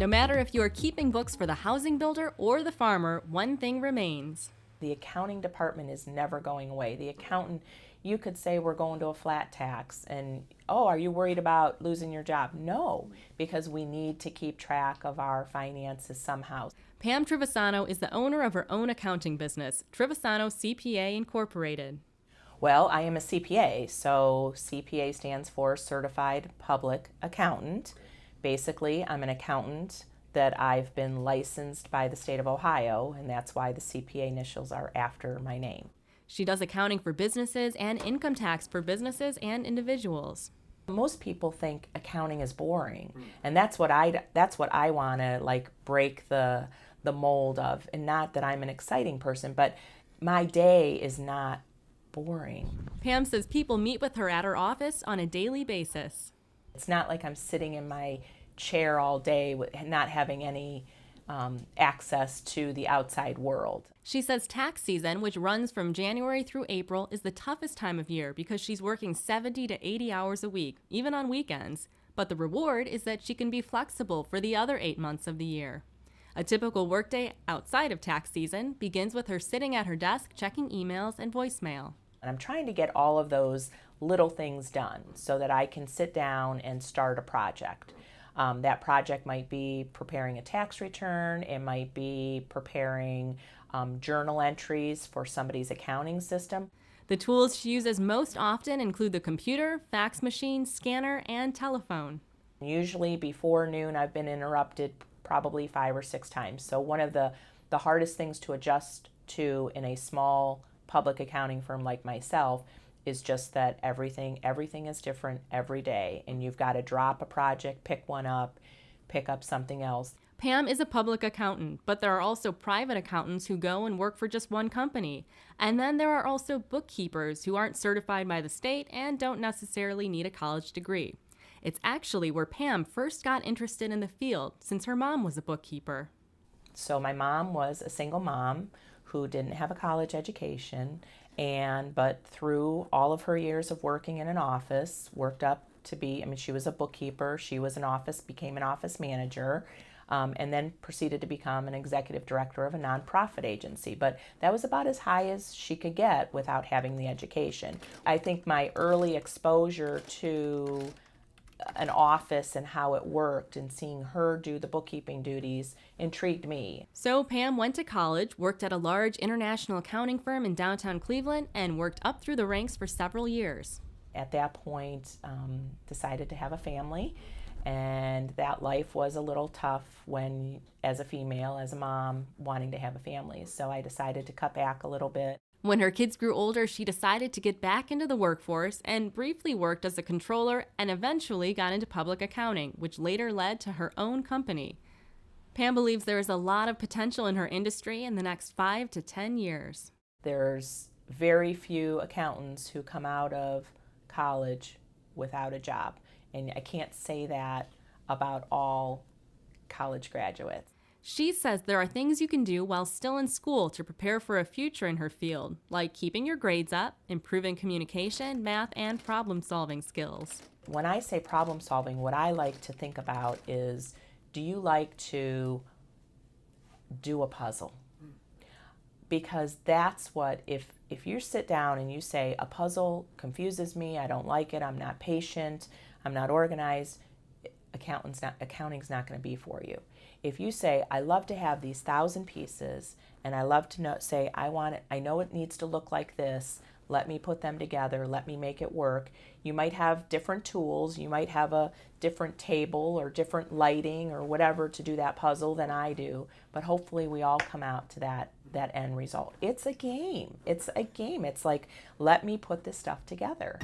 No matter if you are keeping books for the housing builder or the farmer, one thing remains. The accounting department is never going away. The accountant, you could say we're going to a flat tax and, oh, are you worried about losing your job? No, because we need to keep track of our finances somehow. Pam Trevisano is the owner of her own accounting business, Trevisano CPA Incorporated. Well, I am a CPA, so CPA stands for Certified Public Accountant. Basically, I'm an accountant that I've been licensed by the state of Ohio, and that's why the CPA initials are after my name. She does accounting for businesses and income tax for businesses and individuals. Most people think accounting is boring, and that's what I want to break the mold of. And not that I'm an exciting person, but my day is not boring. Pam says people meet with her at her office on a daily basis. It's not like I'm sitting in my chair all day not having any access to the outside world. She says tax season, which runs from January through April, is the toughest time of year because she's working 70 to 80 hours a week, even on weekends. But the reward is that she can be flexible for the other 8 months of the year. A typical workday outside of tax season begins with her sitting at her desk checking emails and voicemail. And I'm trying to get all of those little things done so that I can sit down and start a project. That project might be preparing a tax return, it might be preparing journal entries for somebody's accounting system. The tools she uses most often include the computer, fax machine, scanner, and telephone. Usually before noon I've been interrupted probably 5 or 6 times. So one of the hardest things to adjust to in a small public accounting firm like myself is just that everything is different every day, and you've got to drop a project, pick one up, pick up something else. Pam is a public accountant, but there are also private accountants who go and work for just one company. And then there are also bookkeepers who aren't certified by the state and don't necessarily need a college degree. It's actually where Pam first got interested in the field, since her mom was a bookkeeper. So my mom was a single mom who didn't have a college education, but through all of her years of working in an office, worked up to be, she was a bookkeeper, became an office manager, and then proceeded to become an executive director of a nonprofit agency. But that was about as high as she could get without having the education. I think my early exposure to an office and how it worked and seeing her do the bookkeeping duties intrigued me. So Pam went to college, worked at a large international accounting firm in downtown Cleveland, and worked up through the ranks for several years. At that point, decided to have a family, and that life was a little tough when, as a female, as a mom, wanting to have a family. So I decided to cut back a little bit. When her kids grew older, she decided to get back into the workforce and briefly worked as a controller and eventually got into public accounting, which later led to her own company. Pam believes there is a lot of potential in her industry in the next 5 to 10 years. There's very few accountants who come out of college without a job, and I can't say that about all college graduates. She says there are things you can do while still in school to prepare for a future in her field, like keeping your grades up, improving communication, math, and problem-solving skills. When I say problem solving, what I like to think about is, do you like to do a puzzle? Because that's what, if you sit down and you say, a puzzle confuses me, I don't like it, I'm not patient, I'm not organized, accounting's not going to be for you. If you say, I love to have these 1,000 pieces, and I love to say, I know it needs to look like this, let me put them together, let me make it work. You might have different tools, you might have a different table or different lighting or whatever to do that puzzle than I do, but hopefully we all come out to that end result. It's a game. It's like, let me put this stuff together.